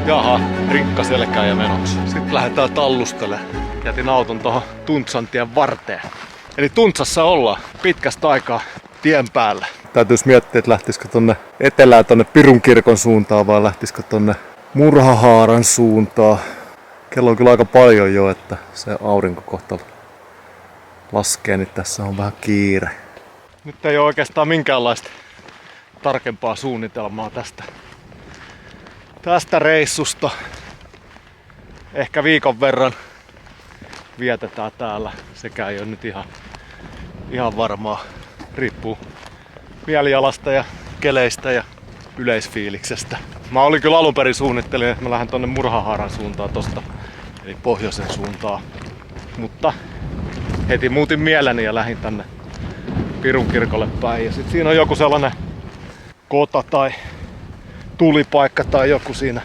Jaha, rinkka selkää ja menoksi. Sitten lähdetään tallustelemaan. Jätin auton tuohon Tuntsantien varteen. Eli Tuntsassa ollaan pitkästä aikaa tien päällä. Täytyisi miettiä, että lähtisikö tonne etelään tonne Pirunkirkon suuntaan vai lähtisikö tonne Murhahaaran suuntaan. Kello on kyllä aika paljon jo, että se aurinko kohta laskee, niin tässä on vähän kiire. Nyt ei ole oikeastaan minkäänlaista tarkempaa suunnitelmaa tästä reissusta. Ehkä viikon verran vietetään täällä. Sekään ei ole nyt ihan varmaa. Riippuu mielialasta ja keleistä ja yleisfiiliksestä. Mä olin kyllä alun perin suunnittelin, että mä lähden tonne Murhahaaran suuntaan tosta, eli pohjoisen suuntaan. Mutta heti muutin mieleni ja lähdin tänne Pirunkirkolle päin. Ja sit siinä on joku sellainen kota tai tulipaikka tai joku siinä.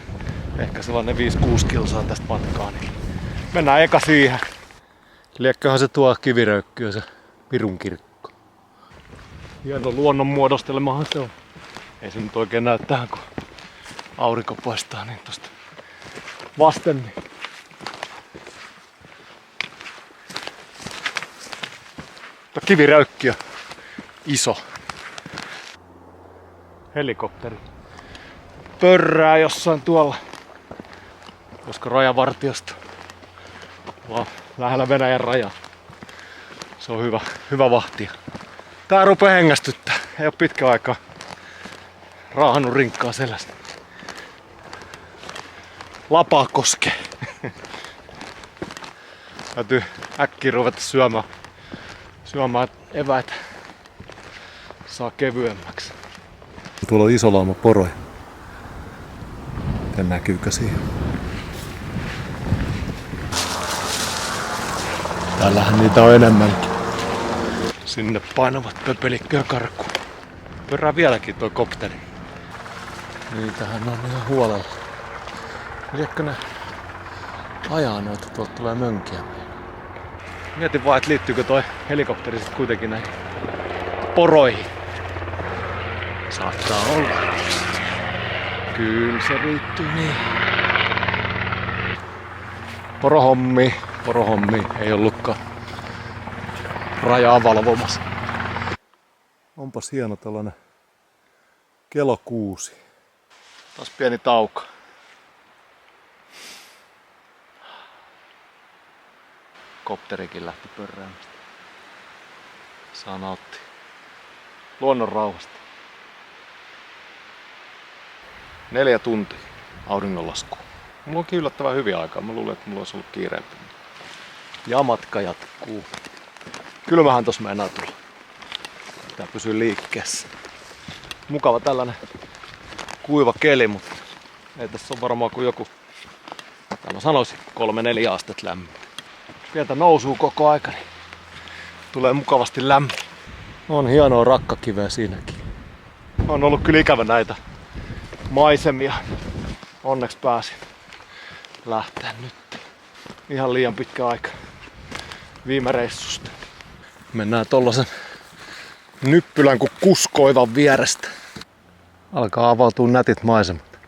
Ehkä sellainen 5-6 kilsaa tästä matkaa. Niin mennään eka siihen. Liekköhän se tuo kiviröykkyä se Pirunkirkko. Hieno luonnon muodostelmahan se on. Ei se nyt oikein näy tähän, kun aurinko paistaa niin tosta vasten. Niin. Kiviröykkiö. Iso. Helikopteri pörrää jossain tuolla. Koska rajavartiosta ollaan lähellä Venäjän rajaa. Se on hyvä vahtia. Tää rupee hengästyttää. Ei oo pitkä aikaa raahannut rinkkaa selästä. Lapaa koskee. Täytyy äkkiä ruveta syömään eväitä. Saa kevyemmäksi. Tuolla on iso lauma poroja. En näkyykö siihen? Täällähän niitä on enemmänkin. Sinne painavat pöpelikköä karkuun. Pörrää vieläkin tuo kopteri. Niitähän on ihan huolella. Liekö ne ajaa noita? Tuolta tulee mönkiä. Mietin vaan, että liittyykö toi helikopteri sit kuitenkin näihin poroihin. Saattaa olla. Kyllä se liittyy niin. Porohommi ei ollutkaan rajaa valvomassa. Onpas hieno tällainen kello 6. Taas pieni tauko. Kopterikin lähti pörräämästä. Saa nauttia luonnon rauhasta. 4 tuntia auringonlaskuun. Mulla onkin yllättävän hyviä aikaa. Mä luulen, että mulla olisi ollut kiireempi. Ja matka jatkuu. Kylmähän tossa meinaa tulla. Tää pysyy liikkeessä. Mukava tällainen kuiva keli, mutta ei tässä ole varmaan kuin joku, mä sanoisin, 3-4 astetta lämmin. Pientä nousuu koko aika, niin tulee mukavasti lämmin. On hienoa rakkakiveä siinäkin. On ollut kyllä ikävä näitä maisemia. Onneksi pääsin lähteä nyt. Ihan liian pitkä aika viime reissusta. Mennään tollasen nyppylän kuin kuskoivan vierestä. Alkaa avautua nätit maisemat.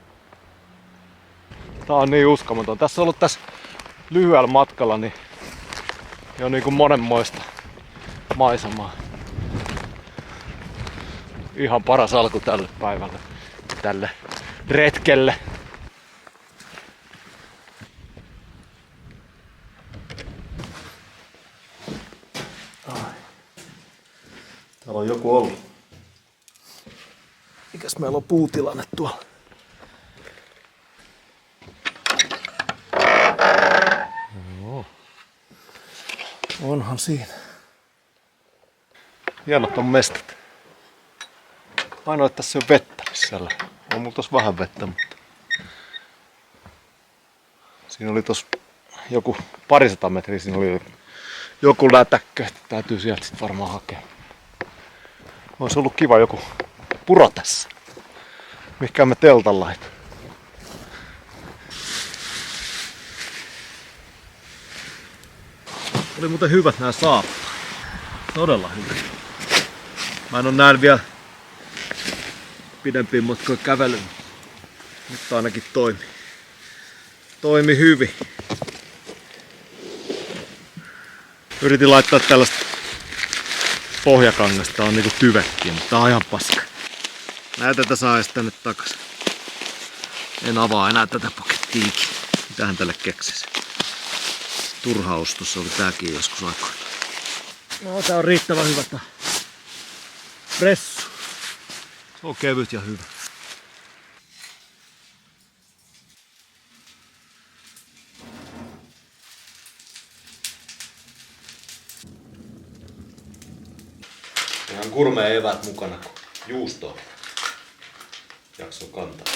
Tää on niin uskomaton. Tässä on ollut tässä lyhyellä matkalla niin jo niinku monenmoista maisemaa. Ihan paras alku tälle päivälle. Tälle retkelle. Täällä on joku ollut. Mikäs meillä on puutilanne tuolla? Joo. Onhan siinä. Hienot on mestat. Ainoa, että tässä on vettä missällä. On mulla tossa vähän vettä, mutta siinä oli tossa joku 200 metriä, siinä oli joku lätäkkö, että täytyy sieltä sit varmaan hakea. Olisi ollut kiva joku puro tässä. Mihinkään me teltan laita. Oli muuten hyvät nää saappaat. Todella hyvät. Mä en oo näin vielä pidempiin matkoja kävellyt. Nyt ainakin toimii. Toimi hyvin. Yritin laittaa tällaista pohjakangasta, tää on niinku tyvekkiä, mutta tää on ihan paska. Näytetään saa tänne takas. En avaa enää tätä pakettiikin. Mitähän tälle keksisi? Turha ostos oli tääkin joskus aikoina. No tää on riittävän hyvä tää pressu. Se on kevyt ja hyvä. Ihan gourmet evät mukana, kun juustoa jakso kantaa.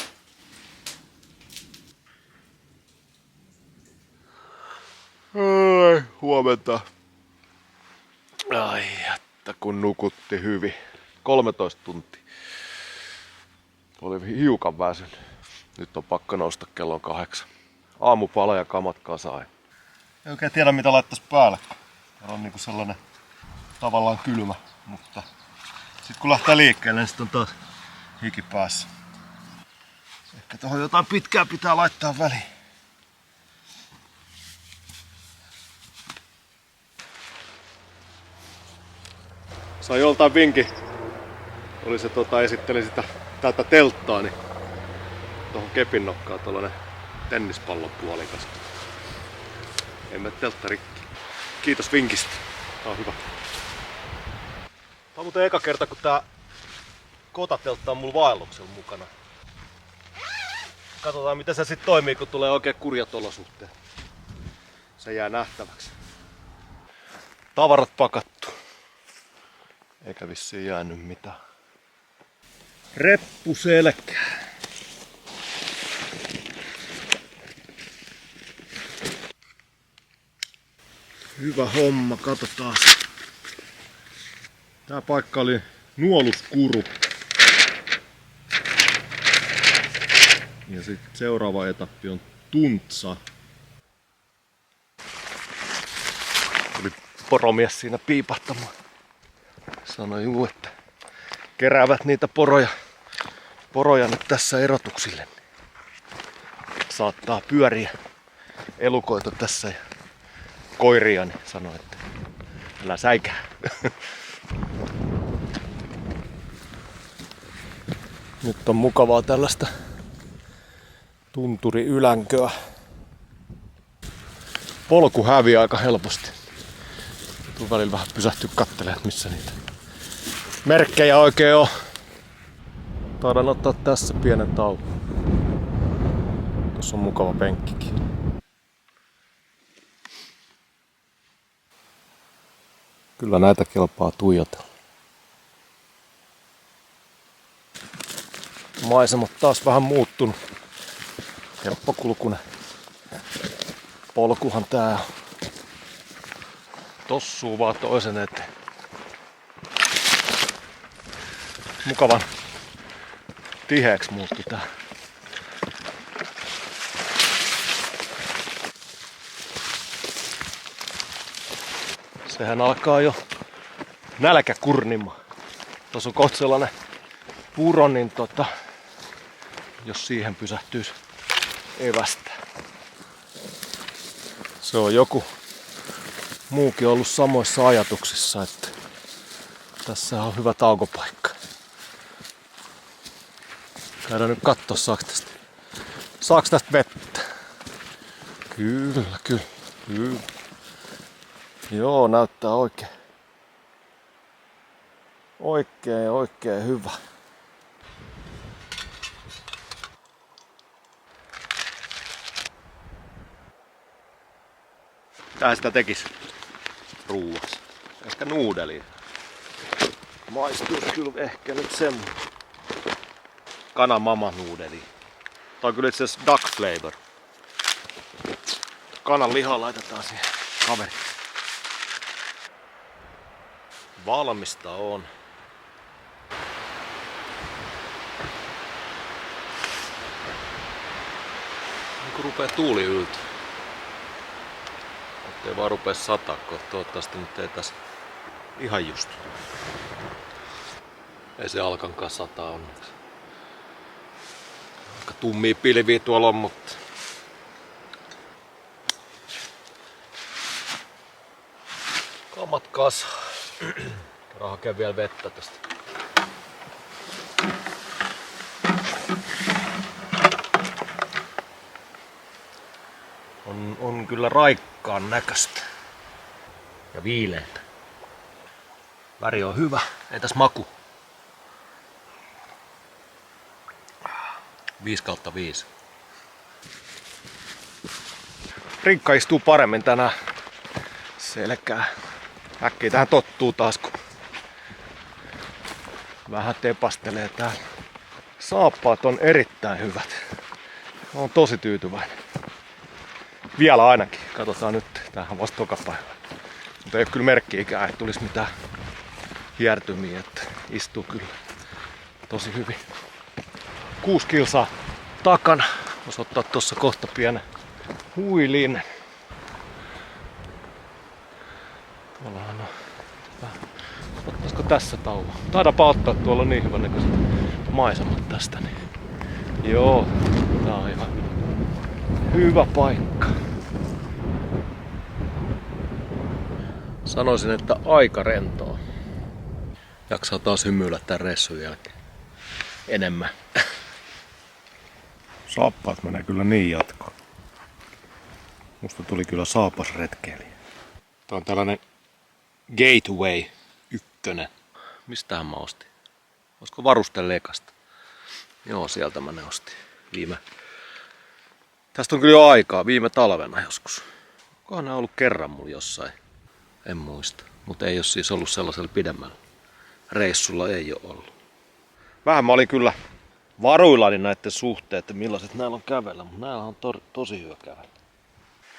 Ai, huomenta. Ai, että kun nukutti hyvin. 13 tuntia. Oli hiukan väsynyt. Nyt on pakko nousta kello 8. Aamupala ja kamat kasaan. Ei oikein tiedä mitä laittaisi päälle. Täällä on niinku sellainen tavallaan kylmä, mutta sit kun lähtee liikkeelle, niin sit on taas hiki päässä. Ehkä tohon jotain pitkää pitää laittaa väliin. Sai joltain vinkin. Oli se esitteli sitä tätä telttaa, niin tuohon kepin nokkaan tuollainen tennispallopuolikas. Ei mene teltta rikki. Kiitos vinkistä. Tää on hyvä. Tää on muuten eka kerta, kun tää kotateltta on mulla vaelluksella mukana. Katsotaan miten se sit toimii, kun tulee oikein kurjat olosuhteet. Se jää nähtäväksi. Tavarat pakattu. Eikä vissiin jäänyt mitään. Reppu selkää. Hyvä homma, katsotaan. Tää paikka oli Nuoluskuru. Ja sitten seuraava etappi on Tuntsa. Tuli poromies siinä piipahtamaan. Sanoi juu, että keräävät niitä poroja nyt tässä erotuksille. Saattaa pyöriä elukoita tässä ja koiria, niin sanoi, että älä säikää. Nyt on mukavaa tällaista tunturiylänköä. Polku häviää aika helposti. Tuu välillä vähän pysähtyä kattelemaan, missä niitä merkkejä oikein on. Taidan ottaa tässä pienen tauon. Tuossa on mukava penkkikin. Kyllä näitä kelpaa tuijotella. Maisemat taas vähän muuttunut. Helppokulkunen polkuhan tää on. Tossuu vaan toisen eteen. Mukavan tiheäksi muuttui tää. Sehän alkaa jo nälkä kurnimaan. Tuossa on kohta sellainen puro, niin jos siihen pysähtyisi evästä. Se on joku muukin ollut samoissa ajatuksissa, että tässä on hyvä taukopaikka. Käydään nyt kattoo, saaks tästä vettä? Kyllä. Joo, näyttää oikein hyvä. Tää sitä tekis ruuassa. Ehkä nuudeliin. Maistuisi kyllä ehkä nyt semmoinen. Kanamama nuudeli. Tää on kyllä itse asiassa duck flavor. Kanan lihaa laitetaan siihen kaveri. Valmista on. Niin kun rupee tuuli yltää. Ettei vaan rupee sataa, kun toivottavasti nyt ei tässä ihan just. Ei se alkankaan sataa onneksi. Aika tummia pilviä tuolla on, mutta Hommat kas. Hakee vielä vettä tästä. On kyllä raikkaan näköistä. Ja viileitä. Väri on hyvä. Entäs maku? 5/5. Rinkka istuu paremmin tänään selkää. Äkkiä tähän tottuu taas, kun vähän tepastelee täällä. Saappaat on erittäin hyvät. Olen tosi tyytyväinen. Vielä ainakin. Katsotaan nyt. Tämähän on vasta toka päivä. Mutta ei ole kyllä merkkiikään, että tulisi mitään hiertymiä. Että istuu kyllä tosi hyvin. 6 kilsaa takana. Voisi ottaa tuossa kohta pienen huilin. Tuollahan on. Ottaisiko tässä tauko? Taidaanpa ottaa, tuolla on niin hyvän näköiset maisemat tästä. Niin. Joo, tää on ihan hyvä paikka. Sanoisin, että aika rentoa. Jaksaa taas hymyillä tän reissun jälkeen. Enemmän. Saappaat menee kyllä niin jatkoon. Musta tuli kyllä saapasretkeilijä. Tää on tällainen Gateway 1. Mistähän mä ostin? Olisiko Varustelekasta? Joo, sieltä mä ne ostin. Tästä on kyllä jo aikaa, viime talvena joskus. Onkohan nää ollut kerran mulla jossain? En muista. Mutta ei ole siis ollut sellaisella pidemmällä reissulla, ei ole ollut. Vähän mä olin kyllä varuillani näiden suhteen, että millaiset näillä on kävellä, mutta näillä on tosi hyvä kävellä.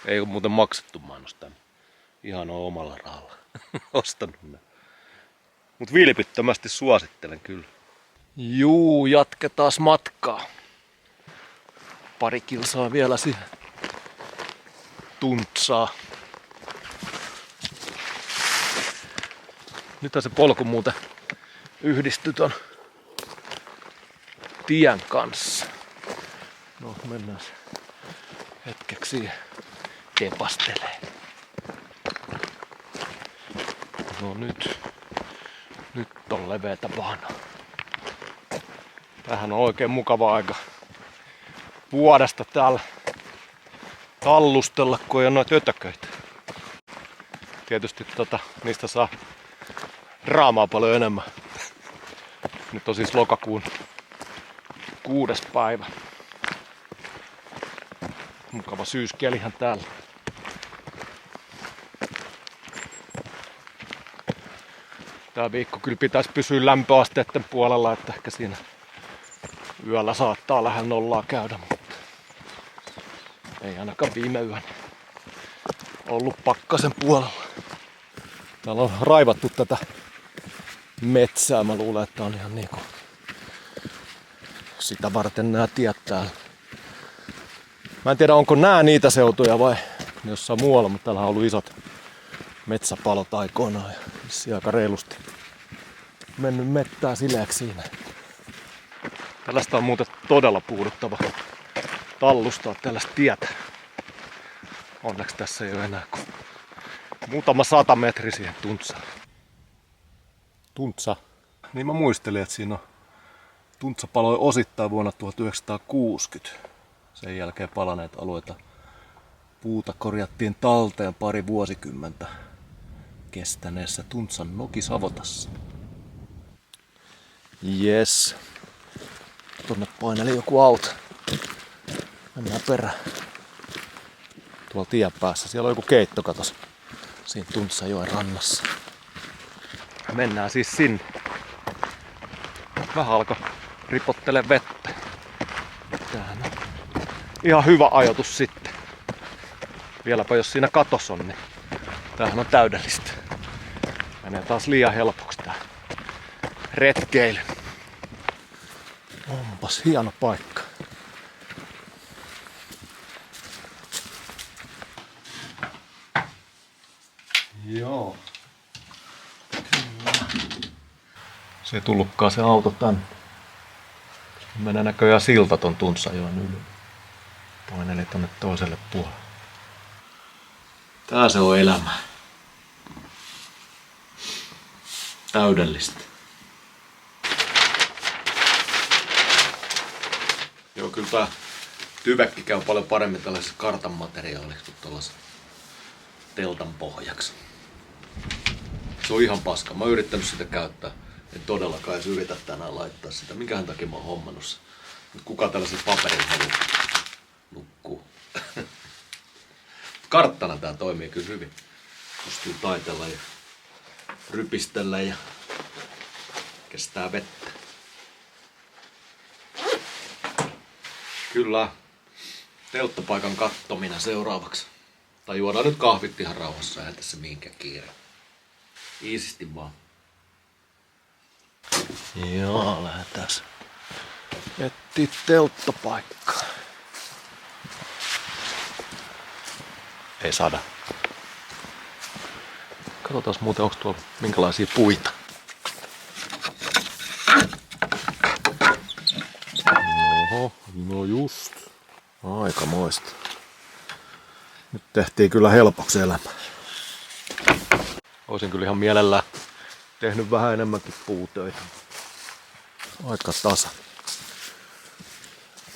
Ei ole muuten maksettu mainos tänne. Ihan on omalla rahalla ostanut ne. Mut vilpittömästi suosittelen kyllä. Juu, jatketaan matkaa. Pari kilsaa vielä siihen Tuntsaa. Nythän se polku muuten yhdistyy ton tien kanssa. No, mennään hetkeksi siihen tepastelee. No nyt on leveätä baana. Tämähän on oikein mukava aika vuodesta täällä tallustella, kun ei ole noita ötököitä. Tietysti niistä saa draamaa paljon enemmän. Nyt on siis lokakuun 6. päivä. Mukava syyskelihän täällä. Tää viikko kyllä pitäisi pysyä lämpöasteiden puolella, että ehkä siinä yöllä saattaa lähellä nollaa käydä, mutta ei ainakaan viime yönä ollut pakkasen puolella. Täällä on raivattu tätä metsää. Mä luulen, että on ihan niinku sitä varten nää tiet täällä. Mä en tiedä, onko nää niitä seutuja vai jossain muualla, mutta täällä on ollut isot metsäpalot aikoinaan ja vissiin aika reilusti mennyt mettää sileäksi siinä. Tällaista on muuten todella puuduttava tallustaa tällaista tietä. Onneksi tässä ei ole enää kuin muutama 100 metriä siihen Tuntsaan. Tuntsa. Niin mä muistelin, että siinä on Tuntsa paloi osittain vuonna 1960. Sen jälkeen palaneet alueita puuta korjattiin talteen pari vuosikymmentä kestäneessä Tuntsan nokisavotassa. Jes. Tuonne paineli joku auto. Mennään perään. Tuolla tien päässä. Siellä on joku keitto, katos. Siinä Tuntsajoen rannassa. Mennään siis sinne. Vähän alkoi ripottele vettä. Tämähän on ihan hyvä ajoitus sitten. Vieläpä jos siinä katos on, niin tämähän on täydellistä. Menee taas liian helpoksi tää retkeily. Onpas hieno paikka. Joo. Kyllä. Se ei tullutkaan se auto tänne. Menee näköjään silta ton Tuntsajoen yli. Paineli tonne toiselle puolelle. Tää se on elämä. täydellistä. Joo, kyllä tää tyvekki käy paljon paremmin tällaisessa kartan materiaalissa kuin tuollaisen teltan pohjaksi. Se on ihan paska. Mä oon yrittänyt sitä käyttää. En todellakaan edes yritä tänään laittaa sitä. Minkähän takia mä oon hommannut se. Nyt kuka tällaisen paperin haluaa nukkuu. Karttana tää toimii kyllä hyvin. Pystyy taitella ja rypistellä ja kestää vettä. Kyllä. Telttapaikan kattominen seuraavaksi. Tai juodaan nyt kahvit ihan rauhassa, eihän tässä mihinkään kiire. Iisisti vaan. Joo, lähdetään etsiä telttapaikkaa. Ei saada. Katsotaan muuten, onko tuolla minkälaisia puita. Oho, no just. Aikamoista. Nyt tehtiin kyllä helpoksi elämä. Olisin kyllä ihan mielellään tehnyt vähän enemmänkin puutöitä. Aika tasa.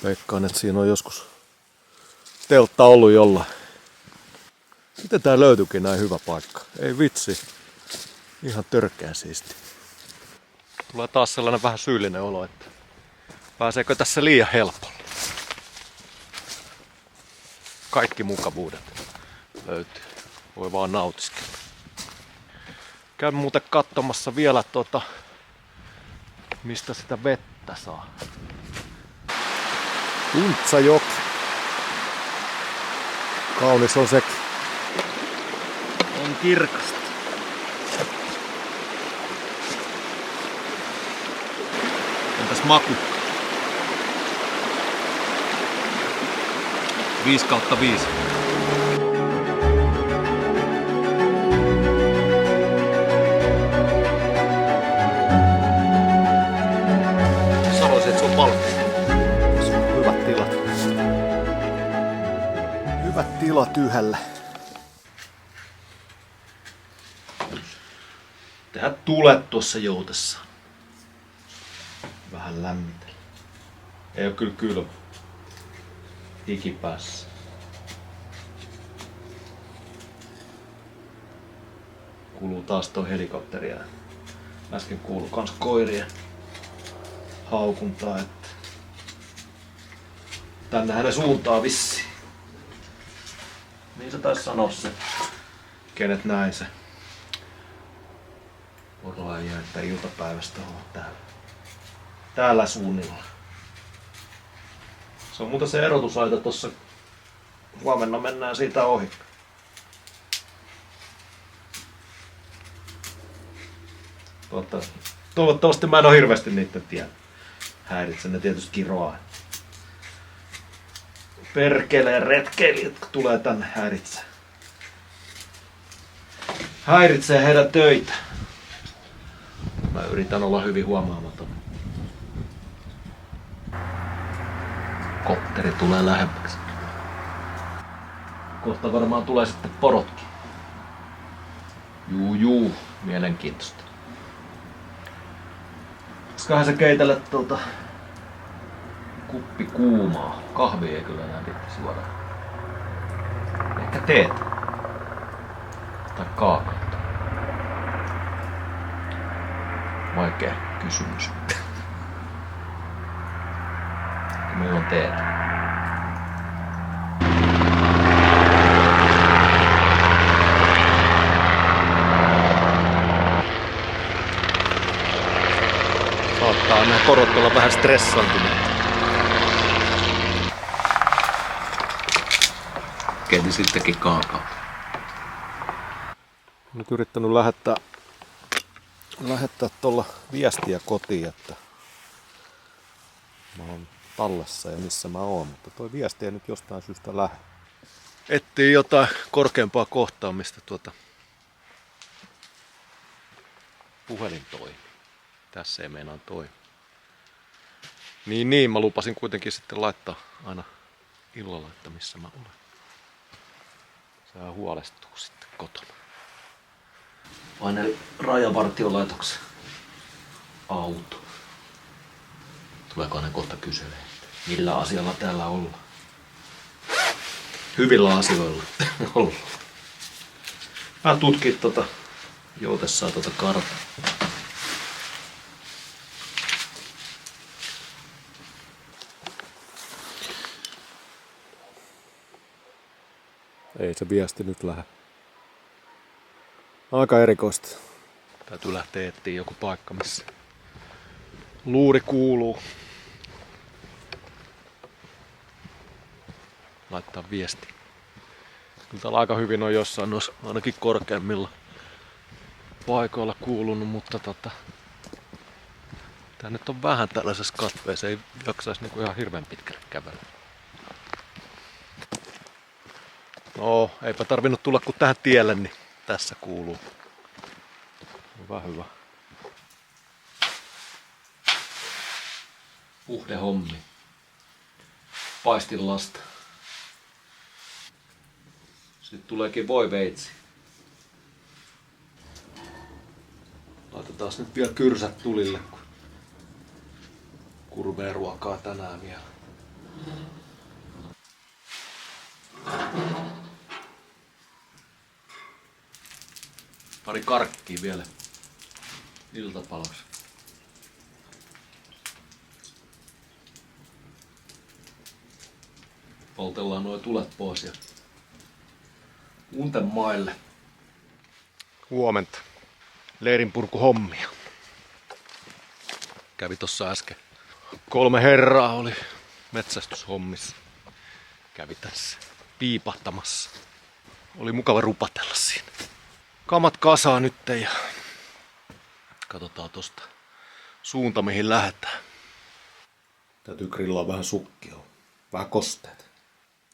Veikkaan, että siinä on joskus teltta ollut jollain. Miten tää löytyikin näin hyvä paikka? Ei vitsi. Ihan törkeä siisti. Tulee taas sellainen vähän syyllinen olo, että pääseekö tässä liian helpolla. Kaikki mukavuudet löytyy. Voi vaan nautiskella. Käyn muuten katsomassa vielä mistä sitä vettä saa. Untsajoki. Kaunis on sekin. On kirkasta. Entäs maku? 5/5. Sanoisin, että se on valmis. Se on hyvät tilat. Hyvät tilat yhdellä. Tehdään tulet tuossa joutessa. Vähän lämmitellä. Ei oo kyllä kylmä. Hiki päässä. Kuuluu taas toi helikopteri. Äsken kuului kans koirien haukuntaa, että tännehän ne suuntaa vissiin. Niin se taisi sanoa se, kenet näin se poroäijä, että iltapäivästä on täällä suunnilla. Se on muuten se erotusaita tossa. Huomenna mennään siitä ohi. Toivottavasti mä en oo hirveästi niitten tien häiritse. Ne tietysti kiroaa. Perkeleen retkeilijät, jotka tulee tänne häiritsee. Häiritsee heidän töitä. Mä yritän olla hyvin huomaamaton. Kopteri tulee lähemmäksi. Kohta varmaan tulee sitten porotkin. Juu, mielenkiintoista. Pitäisiköhän se keitellä kuppi kuumaa. Kahvi ei kyllä enää viittisi juoda. Ehkä teetä. Tai kaakaota. Vaikea kysymys. Meillä on teetä. Saattaa nämä korot olla vähän stressaantuneet. Keitin sittenkin kaakaota. Nyt yrittänyt lähettää tuolla viestiä kotiin, että mä oon tallessa ja missä mä oon, mutta toi viesti ei nyt jostain syystä lähde. Etsii jotain korkeampaa kohtaa, mistä puhelin toimii. Tässä ei meinaa toimia. Niin, mä lupasin kuitenkin sitten laittaa aina illalla, että missä mä olen. Sehän huolestuu sitten kotona. Paineli Rajavartiolaitoksen auto. Tuleeko ne kohta kyselee, millä asialla täällä ollaan? Hyvillä asioilla ollaan. Mä tutkin joutessaan kartaa. Ei se viesti nyt lähde. Aika erikoista. Täytyy lähteä etsiä joku paikka, missä luuri kuuluu. Laittaa viesti. Kyllä täällä aika hyvin on jossain noissa ainakin korkeammilla paikoilla kuulunut, mutta tää nyt on vähän tällaisessa katveessa, ei jaksaisi niinku ihan hirveän pitkälle kävellä. No, eipä tarvinnut tulla kuin tähän tielle, niin tässä kuuluu. Hyvä, hyvä. Puhde hommi. Paistin lasta. Sitten tuleekin voiveitsi. Laitetaan nyt vielä kyrsät tulille, kun kurvee ruokaa tänään vielä. Pari karkkia vielä iltapalaksi. Poltellaan nuo tulet pois ja unten maille. Huomenta. Leirinpurkuhommia. Kävi tossa äsken. 3 herraa oli metsästyshommissa. Kävi tässä piipahtamassa. Oli mukava rupatella siinä. Kamat kasaa nyt ja katsotaan tosta suunta mihin lähdetään. Täytyy grillaa vähän sukkia. Vähän kosteet.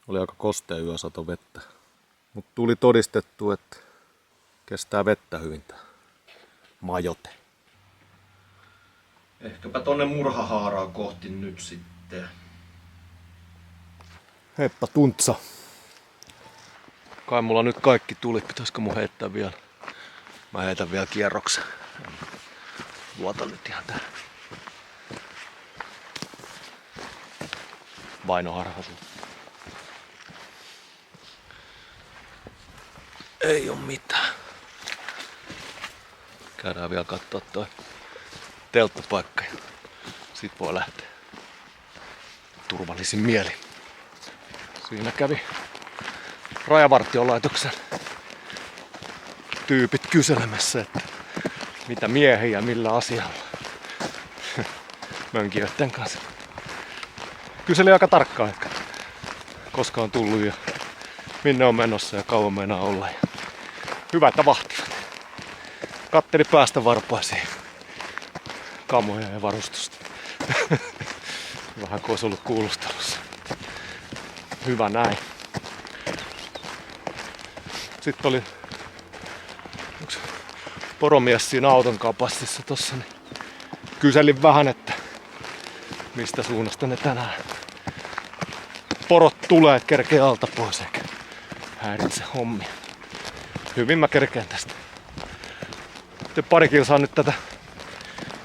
Oli aika kostea yö, sato vettä. Mut tuli todistettu, että kestää vettä hyvin tää majote. Ehkäpä tonne Murhahaaraan kohti nyt sitten. Heippa Tuntsa. Kai mulla nyt kaikki tuli, pitäisikö mun heittää vielä? Mä heitän vielä kierroksen. Luotan nyt ihan tähän. Vainoharhasu. Ei oo mitään. Käydään vielä kattoo toi telttapaikka ja sit voi lähteä turvallisin mieli. Siinä kävi Rajavartiolaitoksen tyypit kyselemässä, että mitä miehiä millä asialla mönkijöiden kanssa. Kyseli aika tarkkaan, että koska on tullut ja minne on menossa ja kauan meinaa olla. Ja hyvä, että vahtivat. Katteli päästä varpaisiin kamoja ja varustusta. Vähän kuin olisi ollut kuulustelussa. Hyvä näin. Sitten oli yksi poromies siinä auton kapastissa tossa, niin kyselin vähän, että mistä suunnasta ne tänään porot tulee, että kerkee alta pois eikä häiritse hommia. Hyvin mä kerkeen tästä. Sitten pari kilsaa nyt tätä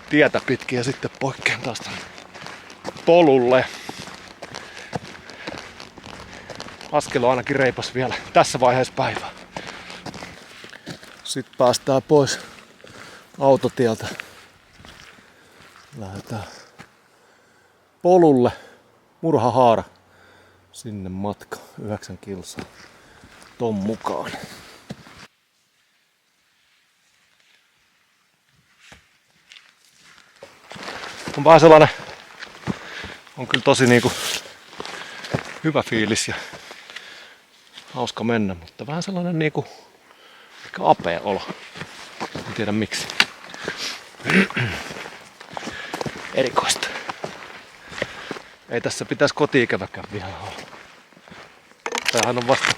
tietä pitkin ja sitten poikkean taas tänne polulle. Askel on ainakin reipas vielä tässä vaiheessa päivää. Sitten päästään pois autotieltä. Lähdetään polulle. Murhahaara. Sinne matka 9 kilsaa ton mukaan. On vähän sellainen, on kyllä tosi niinku hyvä fiilis ja hauska mennä, mutta vähän sellainen niinku ehkä apea olo. En tiedä miksi. Erikoista. Ei tässä pitäisi koti-ikäväkään vielä olla. Tämähän on vasta...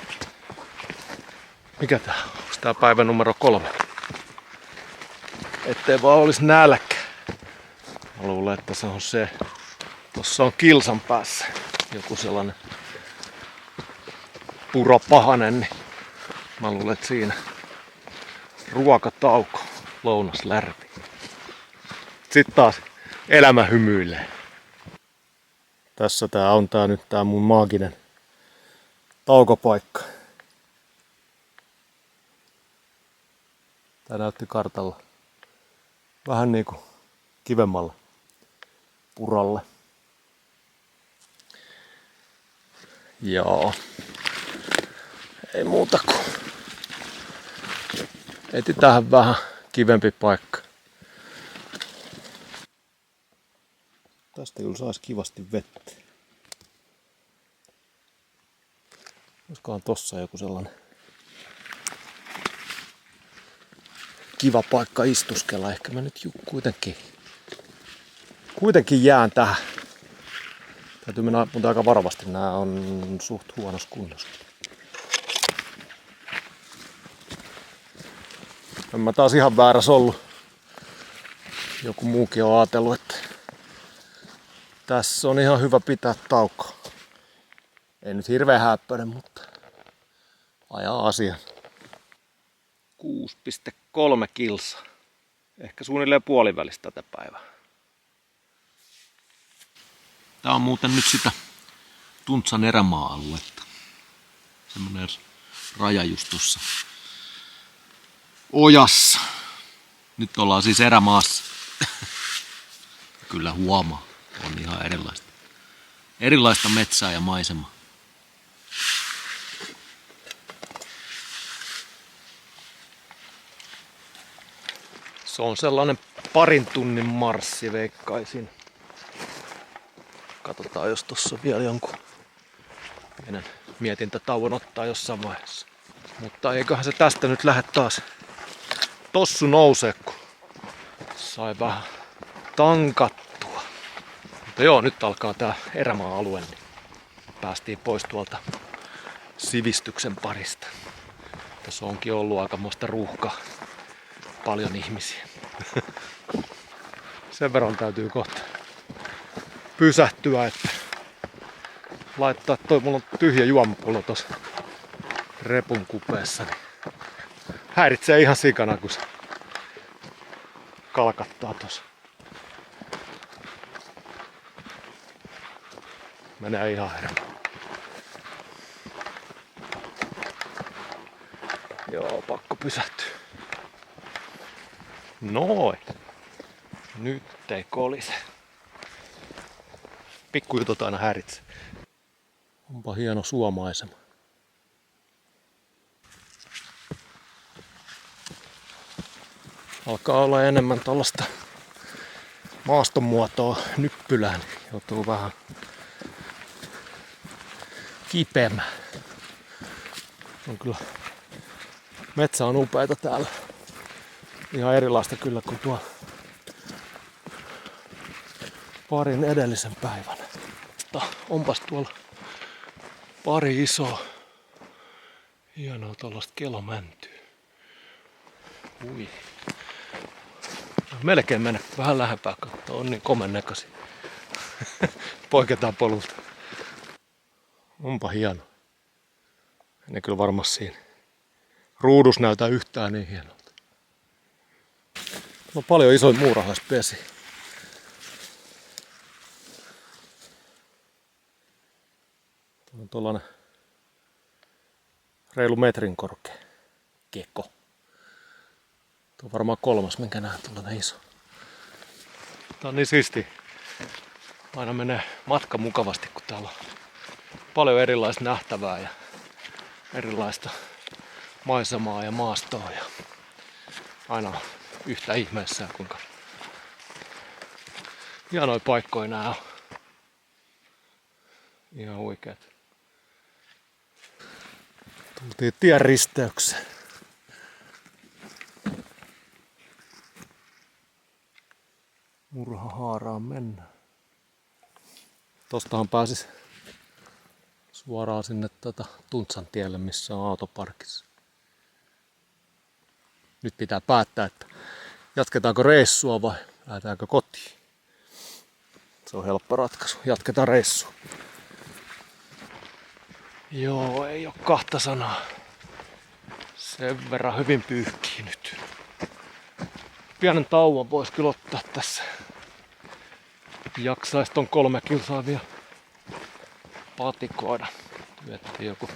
Mikä tää on? Onks tää päivä numero 3? Ettei vaan olisi nälkä. Mä luulen, että se on se. Tossa on kilsan päässä joku sellainen puropahanen, niin mä luulen, että siinä ruokatauko, lounaslärvi. Sitten taas elämä hymyilee. Tässä on nyt tää mun maaginen taukopaikka. Tää näytti kartalla vähän niinku kivemmalle puralle. Joo. Ei muuta kuin etsitään vähän kivempi paikka. Tästä kyllä saisi kivasti vettä. Olisikohan tossa joku sellainen kiva paikka istuskella. Ehkä mä nyt kuitenkin jään tähän. Täytyy mennä mutta aika varovasti. Nää on suht huonossa kunnossa. En mä taas ihan väärässä ollut. Joku muukin on ajatellut, että tässä on ihan hyvä pitää taukoa. Ei nyt hirveän häppöinen, mutta ajaa asian. 6,3 kilsa. Ehkä suunnilleen puolivälistä tätä päivää. Tää on muuten nyt sitä Tuntsan erämaa-aluetta. Semmonen raja just tuossa ojassa. Nyt ollaan siis erämaassa. Kyllä huomaa. On ihan erilaista metsää ja maisemaa. Se on sellainen parin tunnin marssi veikkaisin. Katsotaan jos tossa vielä jonkun pienen mietintätauon ottaa jossain vaiheessa. Mutta eiköhän se tästä nyt lähde taas tossu nousee, kun sai vähän tankattua. Mutta joo, nyt alkaa tää erämaa-alue, niin päästiin pois tuolta sivistyksen parista. Tässä onkin ollut aikamoista ruuhkaa. Paljon ihmisiä. Sen verran täytyy kohta pysähtyä, että laittaa mulla on tyhjä juomapullo tossa repun kupeessa, niin häiritsee ihan sikana, kun se kalkattaa tossa. Menee ihan hermo. Joo, pakko pysähtyä. Noin. Nyt ei kolise. Pikkujutut aina häiritsee. Onpa hieno suomaisema. Alkaa olla enemmän tällaista maastonmuotoa nyppylään. Joutuu vähän kipeämään. On kyllä, metsä on upeata täällä. Ihan erilaista kyllä kuin tuo parin edellisen päivän. Mutta onpas tuolla pari isoa hienoa tuollaista kelomäntyä. Ui. Melkein mennä vähän lähempää katsoa, on niin komen näköisiä. Poiketaan polulta. Onpa hieno. Ne kyllä varmasti siinä ruudus näytä yhtään niin hienolta. No paljon isoin muurahaispesi. Tuo on tuollainen reilu metrin korkea keko. Tuo on varmaan kolmas, minkä näen tuollainen iso. Tää on niin siisti. Aina menee matka mukavasti, kun täällä on paljon erilaista nähtävää ja erilaista maisemaa ja maastoa. Ja aina yhtä ihmeessä, kuinka hienoja paikkoja nää on. Ihan huikeet. Tultiin tien risteykseen. Murhahaaraan mennään. Tostahan pääsis suoraan sinne Tuntsan tielle, missä on autoparkissa. Nyt pitää päättää, että jatketaanko reissua vai lähdetäänkö kotiin. Se on helppo ratkaisu. Jatketaan reissua. Joo, ei oo kahta sanaa. Sen verran hyvin pyyhkii nyt. Pienen tauon vois kyllä ottaa tässä jaksais ton 3 kilsaa vielä patikoida. Miettii joku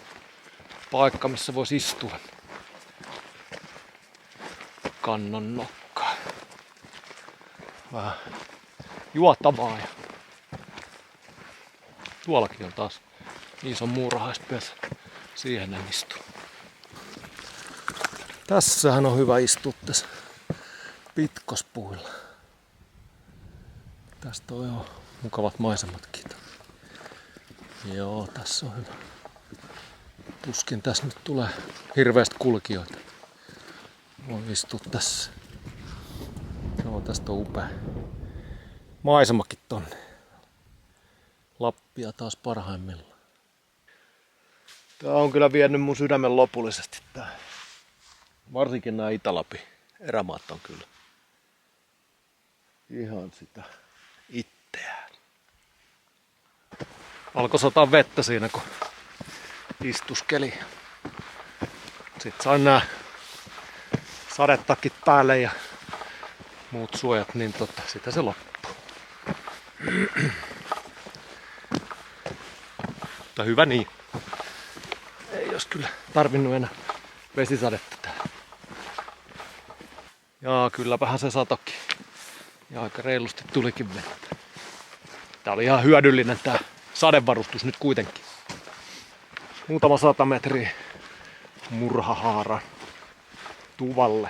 paikka, missä voisi istua. Kannon nokkaa. Vähän juotamaa. Ja tuollakin on taas iso muurahaispesä. Siihen en istu. Tässähän on hyvä istua tässä pitkospuilla. Tästä on jo mukavat maisematkin. Joo, tässä on hyvä. Tuskin tässä nyt tulee hirveästi kulkijoita. Voin istua tässä. Joo, tästä on upea maisemakin tonne. Lappia taas parhaimmillaan. Tää on kyllä vienyt mun sydämen lopullisesti tää. Varsinkin nämä Itä-Lapin erämaat on kyllä ihan sitä itseään. Alkoi sataa vettä siinä kun istuskeli. Sitten sain nää sadetakit päälle ja muut suojat, niin sitä se loppuu. Mutta hyvä niin. Ei jos kyllä tarvinnut enää vesisadetta täällä. Jaa, kylläpähän se satokin. Ja aika reilusti tulikin vettä. Tää oli ihan hyödyllinen tää sadevarustus nyt kuitenkin. Muutama 100 metriä murhahaaran tuvalle.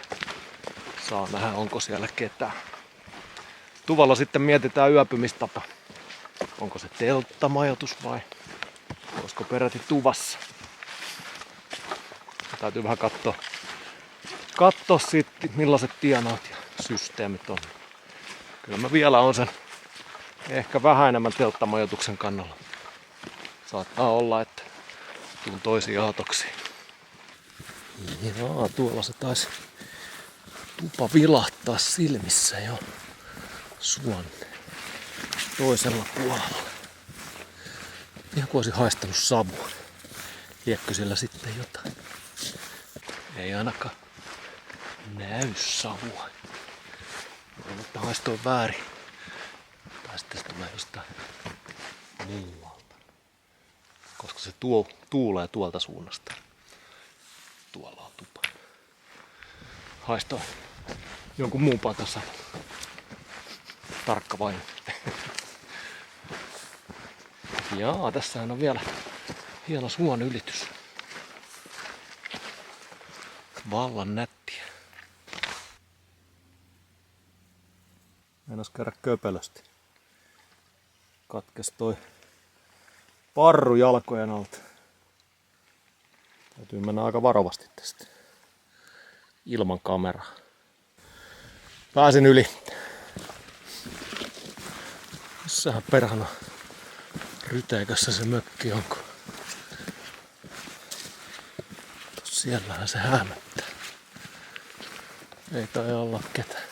Saa nähdä onko siellä ketään. Tuvalla sitten mietitään yöpymistapa. Onko se telttamajoitus vai olisiko peräti tuvassa. Täytyy vähän katsoa sitten millaiset tienoot ja systeemit on. Kyllä mä vielä on sen ehkä vähän enemmän telttamajoituksen kannalla. Saattaa olla, että tuun toisiin aatoksiin. Joo, tuolla se taisi tupa vilahtaa silmissä jo suon toisella puolella. Ihan kuin olisi haistanut savua. Liekkö siellä sitten jotain? Ei ainakaan näy savua. Mutta haistoi väärin. Tai sitten se tulee jostain muualta. Koska se tuulee tuolta suunnasta. Tuolla on tupa. Haistoi jonkun muun paikan savua. Tarkka vain. Jaa, tässähän on vielä hieno suon ylitys. Vallan nättiä. Meinas käydä köpelösti. Katkes toi parru jalkojen alta. Täytyy mennä aika varovasti tästä. Ilman kameraa. Pääsin yli. Missähän perhana ryteikössä se mökki onko? Siellähän se hämöttää. Ei taida olla ketään.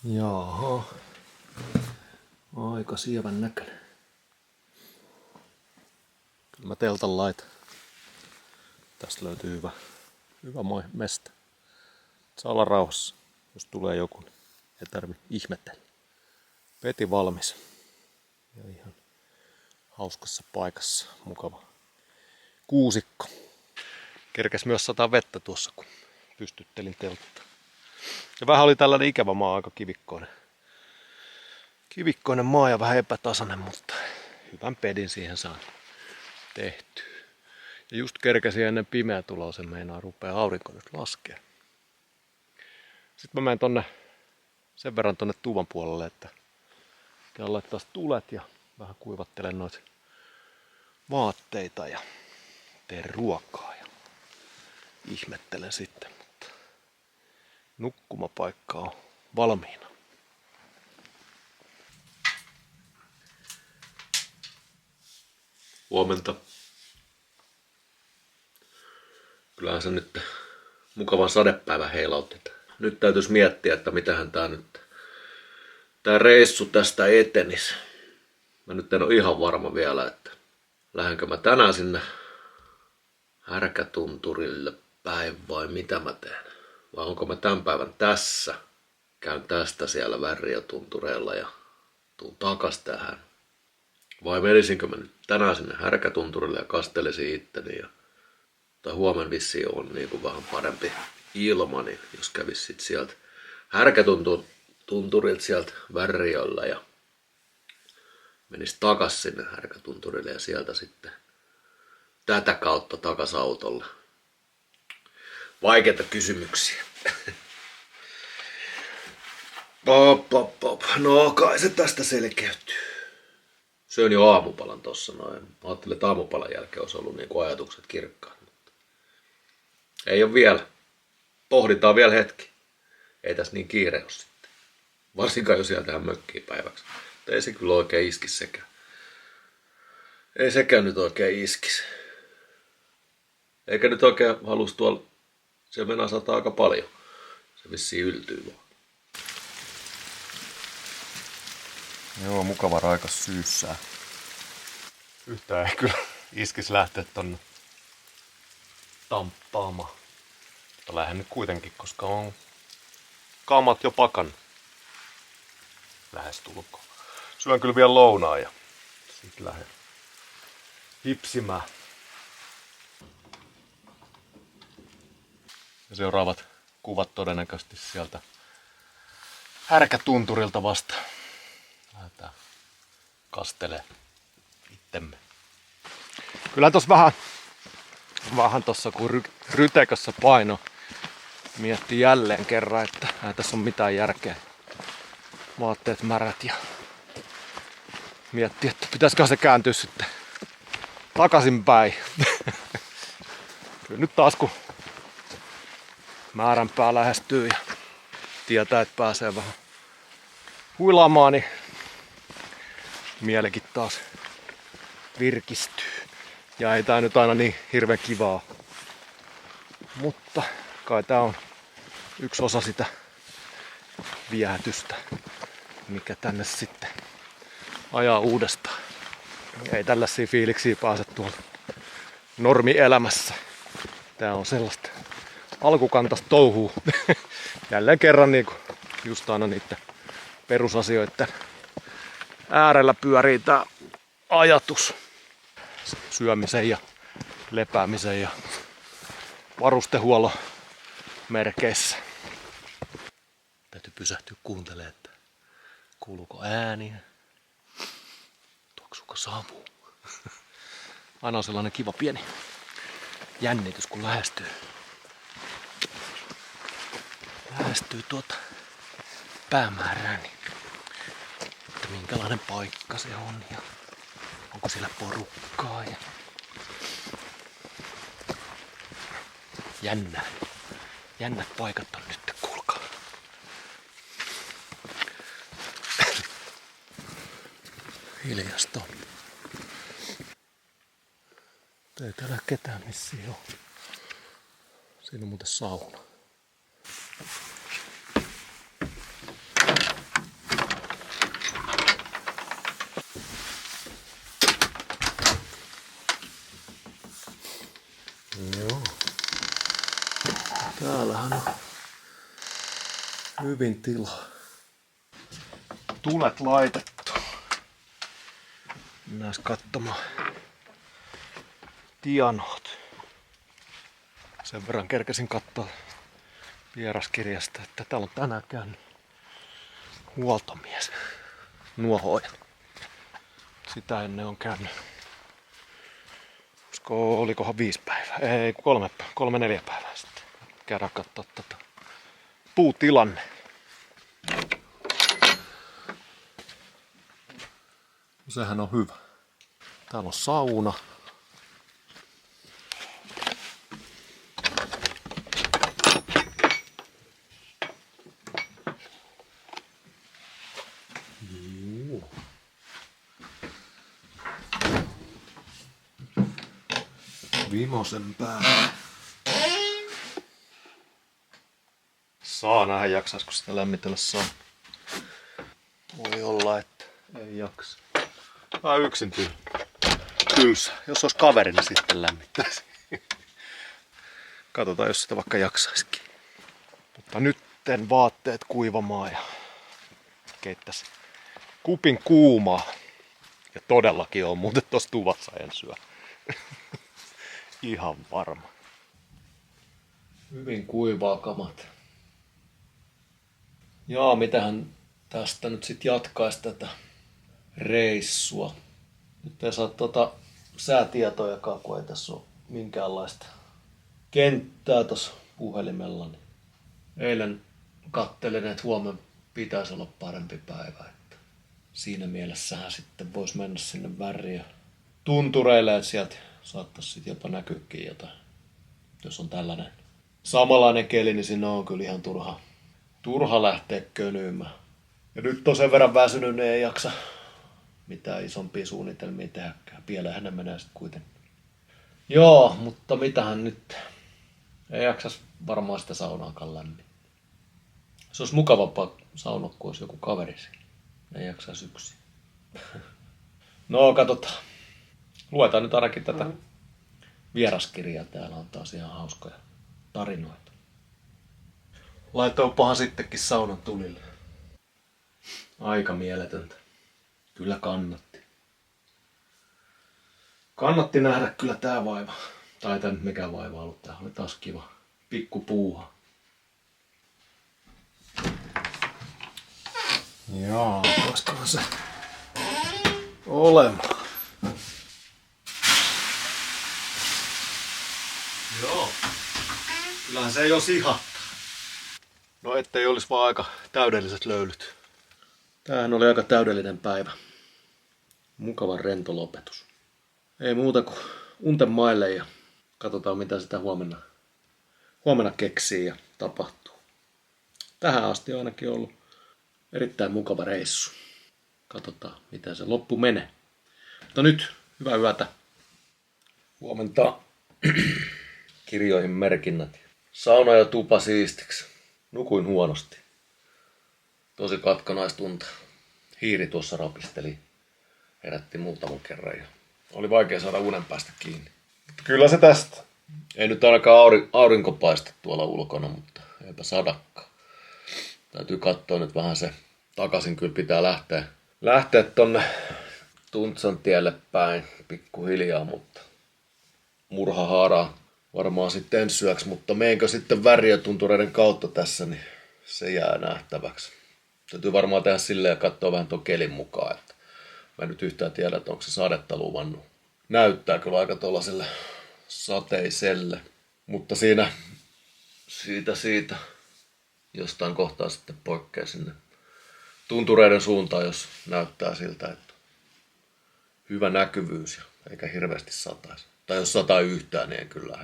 Jaha. Aika sievän näköinen. Kyllä mä teltan laitan. Tästä löytyy hyvä mesta. Saa olla rauhassa. Jos tulee joku, niin ei tarvi ihmetellä. Peti valmis. Ja ihan hauskassa paikassa. Mukava kuusikko. Kerkes myös sataa vettä tuossa, kun pystyttelin telttaa. Ja vähän oli tällainen ikävä maa, aika kivikkoinen. Kivikkoinen maa ja vähän epätasainen, mutta hyvän pedin siihen saan tehtyä. Ja just kerkesin ennen pimeä tuloa, sen meinaa rupeaa aurinko nyt laskea. Sitten mä menen sen verran tonne tuvan puolelle, että käyn laittaa tulet ja vähän kuivattelen noita vaatteita ja teen ruokaa ja ihmettelen sitten, mutta nukkumapaikka on valmiina. Huomenta. Kyllähän se nyt mukavan sadepäivän heilautti. Nyt täytyisi miettiä, että mitähän tää reissu tästä etenisi. Mä nyt en ole ihan varma vielä, että lähdenkö mä tänään sinne Härkätunturille päin vai mitä mä teen? Vai onko mä tämän päivän tässä? Käyn tästä siellä Värriötuntureilla ja tuun takas tähän. Vai menisinkö mä nyt tänään sinne Härkätunturille ja kastelisin itteni tai huomen vissiin on niin kuin vähän parempi ilma, niin jos kävis sit sieltä Härkätunturilta sieltä Värriöllä ja menis takas sinne Härkätunturille ja sieltä sitten tätä kautta takas autolle. Vaikeita kysymyksiä. No kai se tästä selkeytyy. Söin jo aamupalan tossa noin. Mä ajattelin, että aamupalan jälkeen olisi ollut niinku ajatukset kirkkaat. Mutta ei ole vielä. Pohditaan vielä hetki. Ei tässä niin kiire ole sitten. Varsinkaan jos jää tähän mökkiin päiväksi. Mutta ei se kyllä oikein iskisi sekään. Ei sekään nyt oikein iskisi. Eikä nyt oikein halus tuolla. Siellä mennään sataa aika paljon. Se vissiin yltyy vaan. Joo, mukava raikas syyssää. Yhtään ei kyllä iskis lähteä tonne tamppaamaan. Mutta lähden nyt kuitenkin, koska on kamat jo pakan. Lähestulkoon. Syön kyllä vielä lounaa ja sit lähden hipsimään. Ja seuraavat kuvat todennäköisesti sieltä Härkätunturilta vasta. Lähdetään kastelee itsemme. Kyllä tossa vähän tossa kun rytekössä paino mietti jälleen kerran, että ei tässä ole mitään järkeä. Vaatteet märät ja mietti, että pitäisikö se kääntyä sitten takaisinpäin. Kyllä nyt taas kun määränpää lähestyy ja tietää, että pääsee vähän huilaamaan, niin mielikin taas virkistyy. Ja ei tää nyt aina niin hirveän kivaa. Mutta kai tää on yksi osa sitä viehätystä, mikä tänne sitten ajaa uudestaan. Ei tällaisia fiiliksiä pääse tuolla normielämässä. Tää on sellaista alkukantaista touhua. Jälleen kerran niin kuin just aina niiden perusasioiden äärellä pyörii tää ajatus syömisen ja lepäämisen ja varustehuollon merkeissä. Täytyy pysähtyä kuuntelemaan, että kuuluuko ääniä, tuoksuuko savu. Aina on sellainen kiva pieni jännitys, kun lähestyy tuota päämäärää, niin että minkälainen paikka se on ja onko siellä porukkaa ja jännät paikat on nyt, kuulkaa. Hiljasta on. Ei täällä ketään missiin ole. Siinä on muuten sauna. Joo. Täällähän on hyvin tilaa. Tulet laitettu. Mennään katsomaan tianot. Sen verran kerkesin katsoa vieraskirjasta, että täällä on tänään käynyt huoltomies nuohooja. Sitä ennen on käynyt, olikohan 5 päivää, ei 3-4 päivää sitten. Käydään katsoa tätä puutilanne. Sehän on hyvä. Täällä on sauna. Vimosen päällä. Saa nähdä jaksaisiko sitä lämmitellä saa. Voi olla, että ei jaksa. Vähän yksin tylsä. Jos olisi kaveri, niin sitten lämmittäisi. Katsotaan, jos sitä vaikka jaksaisikin. Mutta nytten vaatteet kuivamaan ja keittäisi kupin kuumaa. Ja todellakin on muuten tossa tuvassa en syö. Ihan varma. Hyvin kuivaa kamat. Jaa, mitähän tästä nyt sit jatkaisi tätä reissua. Nyt ei saa säätietojakaan, kun ei tässä ole minkäänlaista kenttää tossa puhelimella. Niin eilen kattelin, että huomenna pitäisi olla parempi päivä. Että siinä mielessähän sitten voisi mennä sinne väriä tuntureille, että sieltä saattaisi sitten jopa näkyäkin jotain. Jos on tällainen samanlainen keli, niin sinne on kyllä ihan turha lähteä könyymään. Ja nyt on sen verran väsynyt, niin ei jaksa mitään isompia suunnitelmia tehdäkään. Pieleenhän ne menee sitten kuitenkin. Joo, mutta mitähän nyt? Ei jaksas varmaan sitä saunaakaan lämmin. Se olisi mukavampaa saunoa, kun olisi joku kaveri siinä. Ei jaksaisi yksin. No, katsotaan. Luetaan nyt ainakin tätä vieraskirjaa. Täällä on taas ihan hauskoja tarinoita. Laitoinpahan sittenkin saunan tulille. Aika mieletöntä. Kyllä kannatti. Kannatti nähdä kyllä tää vaiva. Tai tää nyt mikään vaiva ollut. Tää oli taas kiva pikku puuha. Jaa, voisikohan se olemaan. Joo. Kyllähän se ei oo sihahtaa. No ettei olisi vaan aika täydelliset löylyt. Tämähän oli aika täydellinen päivä. Mukava rento lopetus. Ei muuta kuin unten maille ja katsotaan mitä sitä huomenna keksii ja tapahtuu. Tähän asti on ainakin ollut erittäin mukava reissu. Katsotaan miten se loppu menee. Mutta nyt hyvää yötä. Huomenta kirjoihin merkinnät. Sauna ja tupa siistiksi. Nukuin huonosti. Tosi katkonaistunta. Hiiri tuossa rapisteli. Herätti muutaman kerran ja oli vaikea saada unen päästä kiinni. Mutta kyllä se tästä. Ei nyt ainakaan aurinko paista tuolla ulkona, mutta eipä sadakkaan. Täytyy katsoa nyt vähän se. Takaisin kyllä pitää lähteä tonne Tuntsan tielle päin pikkuhiljaa, mutta murhahaaraa varmaan sitten ensi yöksi, mutta meinkö sitten väriötuntureiden kautta tässä, niin se jää nähtäväksi. Täytyy varmaan tehdä silleen ja katsoa vähän tuon kelin mukaan, että mä en nyt yhtään tiedä, että onko se sadetta luvannut. Näyttää kyllä aika tuollaiselle sateiselle, mutta siitä jostain kohtaa sitten poikkeaa sinne tuntureiden suuntaan, jos näyttää siltä, että hyvä näkyvyys ja eikä hirveästi sataisi. Tai jos sataa yhtään, niin en kyllä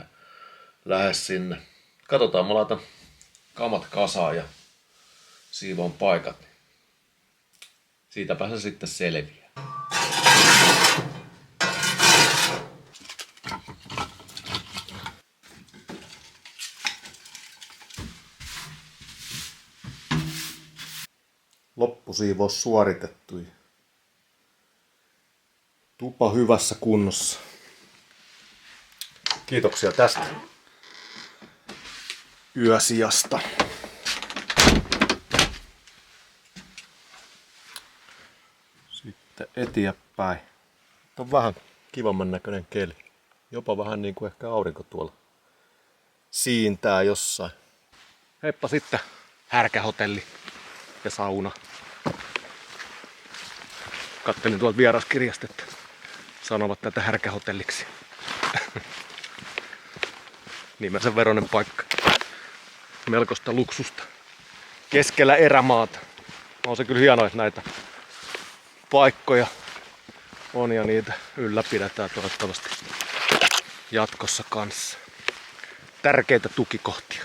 lähde sinne. Katsotaan, mä laitan kamat kasaan ja siivoon paikat. Siitäpä se sitten selviää. Loppusiivous suoritettu. Tupa hyvässä kunnossa. Kiitoksia tästä yösijasta. Sitten eteenpäin. On vähän kivamman näköinen keli. Jopa vähän niin kuin ehkä aurinko tuolla siintää jossain. Heippa sitten härkähotelli ja sauna. Kattelin tuolta vieraskirjasta, että sanovat tätä härkähotelliksi. Nimensä veroinen paikka. Melkoista luksusta. Keskellä erämaata. On se kyllä hienoa, että näitä paikkoja on ja niitä ylläpidetään toivottavasti jatkossa kanssa. Tärkeitä tukikohtia.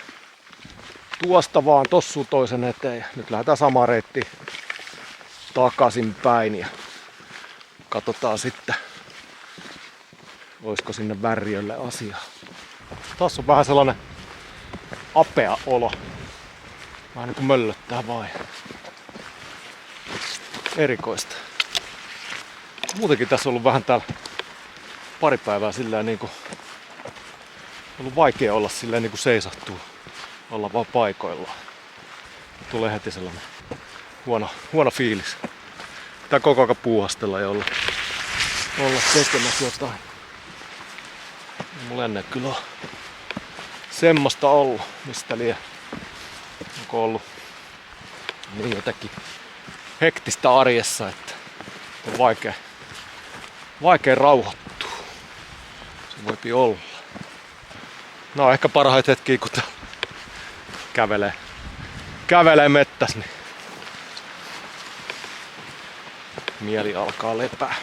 Tuosta vaan tossu toisen eteen ja nyt lähdetään samaa reittiä takaisin päin ja katsotaan sitten, olisiko sinne Värriölle asiaa. Tässä on vähän sellainen apea olo. Vähän niin kuin möllöttää vai. Erikoista. Muutenkin tässä on ollut vähän täällä pari päivää sillä niin kuin ollut vaikea olla silleen niin kuin seisahtuu. Olla vaan paikoillaan. Tulee heti sellainen huono fiilis. Pitää koko ajan puuhastella ja olla tekemässä jotain. Mulla ennen kyllä on semmoista ollut, mistä liian. Onko ollut niin jotenkin hektistä arjessa, että on vaikea rauhoittua. Se voipi olla. No ehkä parhaita hetkiä, kun kävelee mettäs, niin mieli alkaa lepää.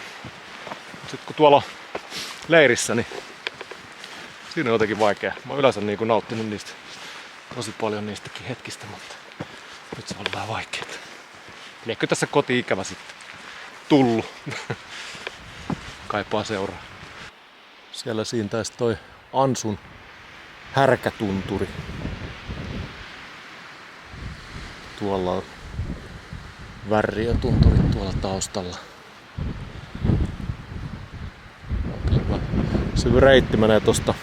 Sitten kun tuolla on leirissä, niin siinä on jotenkin vaikea. Mä oon yleensä niin kuin nauttinut niistä tosi paljon niistäkin hetkistä, mutta nyt se on vähän vaikeeta. Liekö tässä koti-ikävä sitten tullut? Kaipaa seuraa. Siellä siintäisi toi Ansun härkätunturi. Tuolla on Värriötunturit tuolla taustalla. Se reitti menee tosta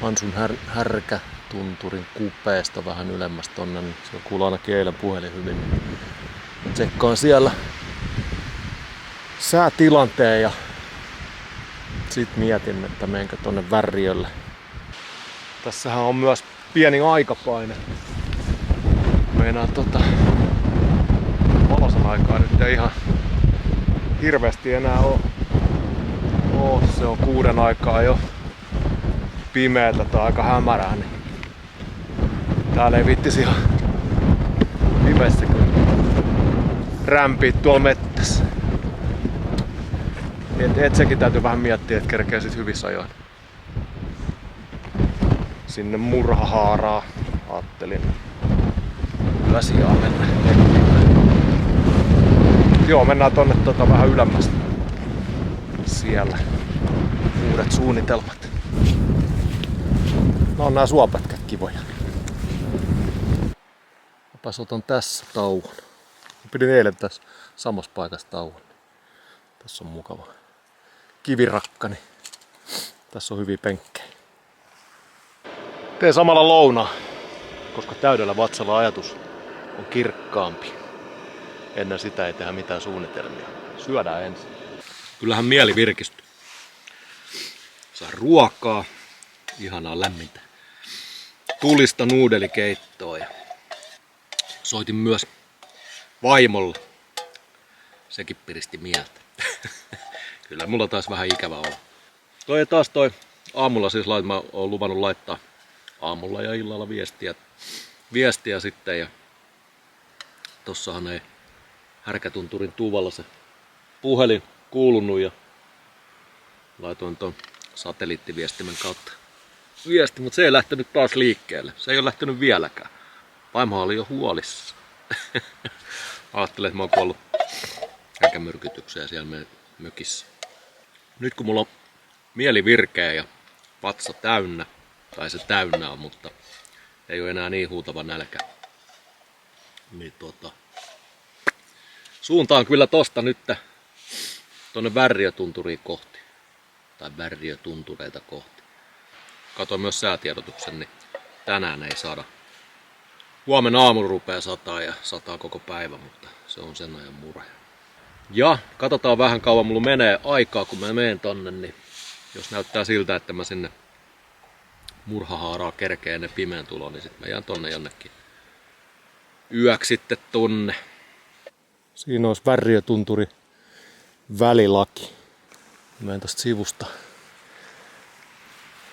Ansun härkätunturin kupeesta vähän ylemmäs tonne, niin se kuuluu ainakin eilen puhelin hyvin. Tsekkaan siellä säätilanteen ja sit mietin, että menenkö tonne Värriölle. Tässähän on myös pieni aikapaine. Meinaan valosan aikaa nyt ei ihan hirveästi enää oo. Se on 6 aikaa jo pimeätä tai aika hämärää, niin täällä ei viittisi ihan pimeässä kyllä rämpii tuolla mettässä. Et sekin täytyy vähän miettiä, että kerkee sit hyvissä ajoin sinne Murhahaaraa. Ajattelin kyllä sijaan mennä. Joo, mennään tonne vähän ylemmästä. Siellä uudet suunnitelmat. No on nää suopätkät kivoja. Mäpäs otan tässä tauon. Pidin eilen tässä samassa paikassa tauon. Tässä on mukava kivirakkani. Tässä on hyviä penkkejä. Teen samalla lounaa, koska täydellä vatsalla ajatus on kirkkaampi. Ennen sitä ei tehdä mitään suunnitelmia. Syödään ensin. Kyllähän mieli virkistyy. Saa ruokaa, ihanaa lämmintä tulista nuudelikeittoa ja soitin myös vaimolle. Sekin piristi mieltä. Kyllä mulla taas vähän ikävä olla. Toi aamulla siis mä oon luvannut laittaa aamulla ja illalla viestiä sitten ja tossahan ei härkätunturin tuvalla se puhelin kuulunut ja laitoin ton satelliittiviestimen kautta viesti, mutta se ei lähtenyt taas liikkeelle. Se ei ole lähtenyt vieläkään. Vaimo oli jo huolissa. Ajattelin, että mä oon kuollut härkämyrkytykseen siellä mökissä. Nyt kun mulla on mieli virkeä ja vatsa täynnä, tai se täynnä on, mutta ei ole enää niin huutava nälkä, niin suuntaan kyllä tosta nyt tonne Värriötunturiin kohti. Tai Värriötuntureita kohti. Katoin myös säätiedotuksen, niin tänään ei saada. Huomenna aamulla rupeaa sataa ja sataa koko päivä, mutta se on sen ajan murhe. Ja katsotaan vähän kauan mulla menee aikaa, kun mä menen tonne, niin jos näyttää siltä, että mä sinne Murhahaaraa kerkeen ennen pimeän tuloa, niin sit mä jään tonne jonnekin yöksi sitten tonne. Siinä olisi Värriötunturi välilaki. Menen tosta sivusta.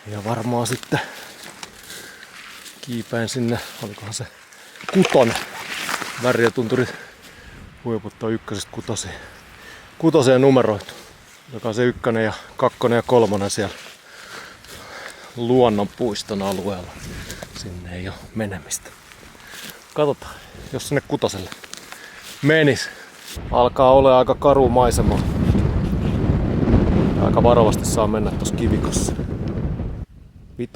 Ja varmaan sitten kiipeän sinne, olikohan se 6. Värriötunturi huiputtaa 1-6 numeroitu. Joka on se 1, 2 ja 3 siellä luonnonpuiston alueella. Sinne ei ole menemistä. Katsotaan, jos sinne 6 menis. Alkaa olla aika karu maisema. Aika varovasti saa mennä tuossa kivikossa. 5.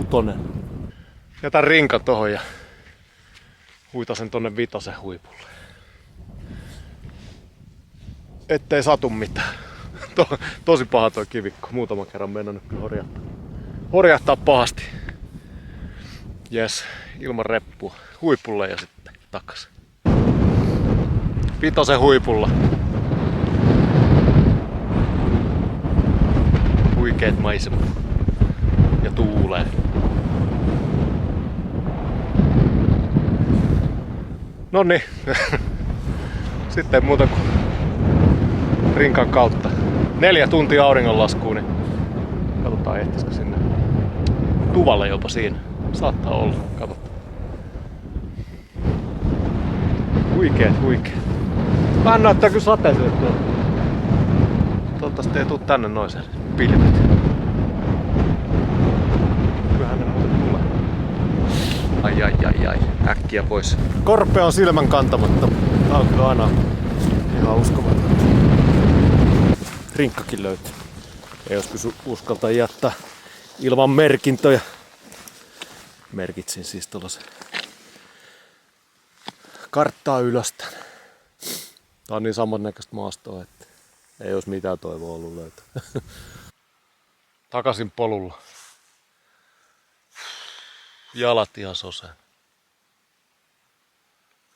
6. Jätän rinkan tohon ja huitasen tonne 5 huipulle. Ettei satu mitään. Tosi paha toi kivikko. Muutaman kerran mennään kyllä horjahtaa pahasti. Jes, ilman reppua. Huipulle ja sitten takas. 5 huipulla. Huikeet maisemat. Ja tuulee. Noniin. Sitten muuta kuin rinkan kautta. 4 tuntia auringonlaskuun, niin katsotaan ehtisikö sinne Tuvalle jopa siinä. Saattaa olla, katsotaan. Huikeet. Vähän näyttää kyllä sateiselle tuolla. Toivottavasti ei tuu tänne noisen pilvet. Kyllähän ne muuten tulee. Ai. Äkkiä pois. Korpea on silmän kantamatta. Tää on kyllä aina ihan uskomaton. Rinkkakin löytyy. Ei joskus uskalta jättää ilman merkintöjä. Merkitsin siis tuollaisen karttaa ylös tänne. Tää on niin samannäköistä maastoa, että ei olisi mitään toivoa ollut löytää. Takaisin polulla. Jalat ihan soseen.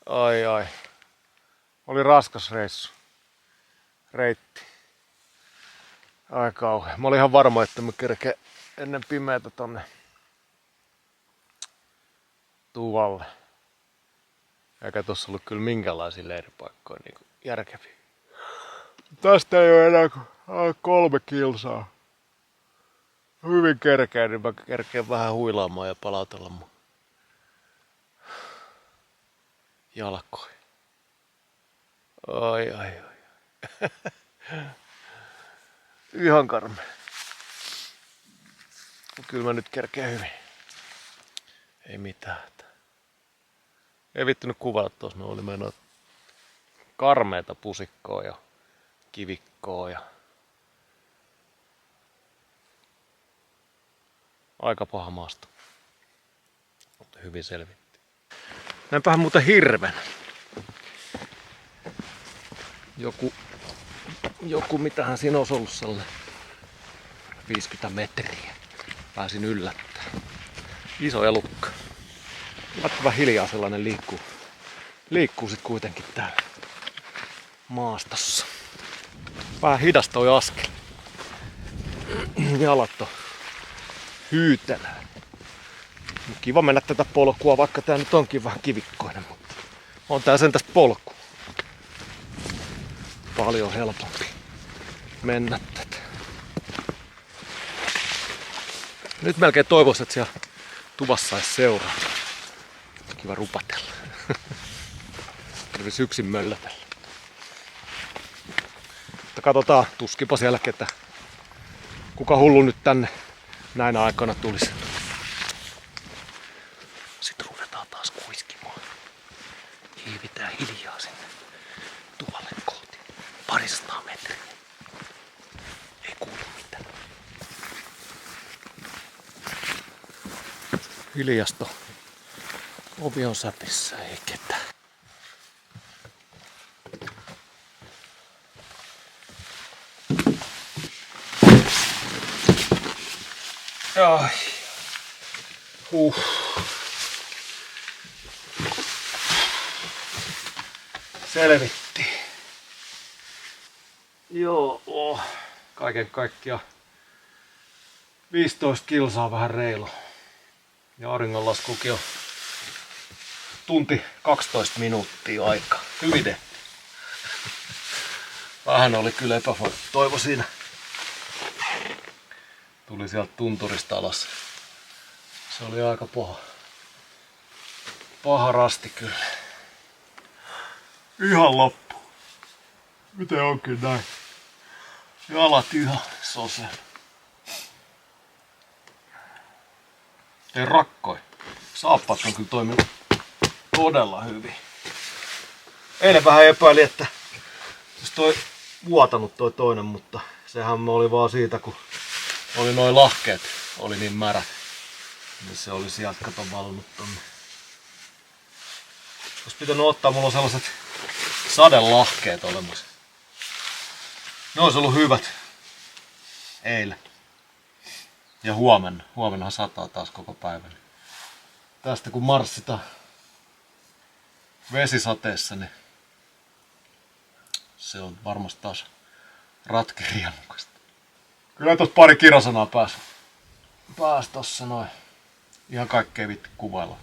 Ai. Oli raskas reitti. Ai kauhea. Mä olin ihan varma, että mä kerkeen ennen pimeätä tonne Tuvalle. Eikä tossa ollut kyllä minkälaisia leiripaikkoja niinku järkeviä. Tästä ei oo enää kuin 3 kilsaa. Hyvin kerkeen, niin mä kerkeen vähän huilaamaan ja palautella mun jalkoja. Ai. Ihan karmea. Kyllä mä nyt kerkeen hyvin. Ei mitään. Ei vittynyt kuvata tuossa, ne oli menoa karmeeta pusikkoa ja kivikkoa ja aika paha maasto. Mutta hyvin selvittiin. Näinpähän muuten hirven. Joku mitähän siinä olisi ollut sellainen 50 metriä. Pääsin yllättää. Iso elukka. Yllättävän hiljaa sellainen liikkuu sit kuitenkin täällä maastossa. Vähän hidas toi askel. Jalat on hyytelöä. Kiva mennä tätä polkua, vaikka tää nyt onkin vähän kivikkoinen, mutta on tää sen tästä polku. Paljon helpompi mennä tätä. Nyt melkein toivoisin, että siellä Tuvassa sais seuraa. Kiva rupatella. Tarvis yksin möllätellä. Mutta katsotaan, tuskipa siellä ketä. Kuka hullu nyt tänne näinä aikoina tulisi. Sitten ruvetaan taas kuiskimaan. Hiivitään hiljaa sinne Tuvalle kohti. 200 metriä. Ei kuulu mitään. Hiljasto. Ovi on säpissä, ei ketään. Ai. Selvittiin. Joo, kaiken kaikkiaan 15 kilsaa vähän reilu. Ja auringonlaskukin on tunti 12 minuuttia aikaa. Hyvin tehty. Vähän oli kyllä epätoivo siinä. Tuli sieltä tunturista alas. Se oli aika paha rasti kyllä. Ihan loppu. Miten onkin näin? Jalat ihan soseen. Ei rakkoi. Saappaat on kyllä toiminut todella hyvin. Eilen vähän epäili, että jos toi vuotanut toi toinen, mutta sehän oli vaan siitä, kun oli noin lahkeet, oli niin märät. Niin se oli sieltä katon valunut tonne. Olisi pitänyt ottaa, mulla on sellaiset sadelahkeet olemassa. Ne olisi ollut hyvät. eilen. Ja huomenna. Huomennahan sataa taas koko päivän. Tästä kun marssitaan vesisateessa, niin se on varmasti taas ratkirjan mukaista. Kyllä tossa pari kirosanaa pääs tossa noin. Ihan kaikkea vitti kuvailla.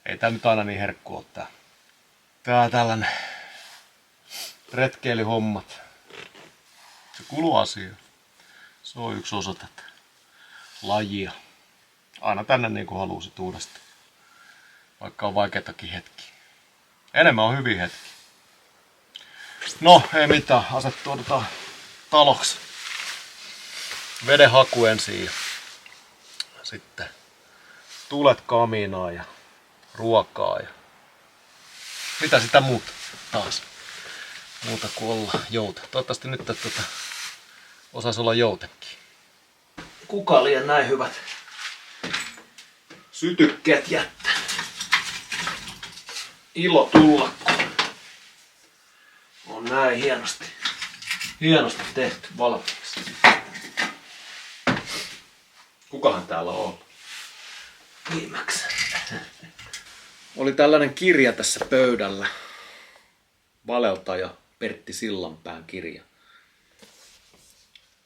Ei tää nyt aina niin herkku oo tää tällainen retkeilyhommat. Se kuuluu asiaan. Se on yksi osa tätä lajia. Aina tänne niin kuin haluaa sit uudestaan. Vaikka on vaikeitakin hetkiä. Enemmän on hyviä hetkiä. No, ei mitään. Asettuutetaan taloksi. Veden haku ensin ja sitten tulet kamiinaa ja ruokaa ja mitä sitä muuta taas. Muuta kuin olla joute. Toivottavasti nyt osaisi olla joutekin. Kuka liian näin hyvät sytykkeet jättää. Ilo tulla, kun on näin hienosti tehty valmiiksi. Kukahan täällä on ollut? Viimeksi. Oli tällainen kirja tässä pöydällä. Valeltaja Pertti Sillanpään kirja.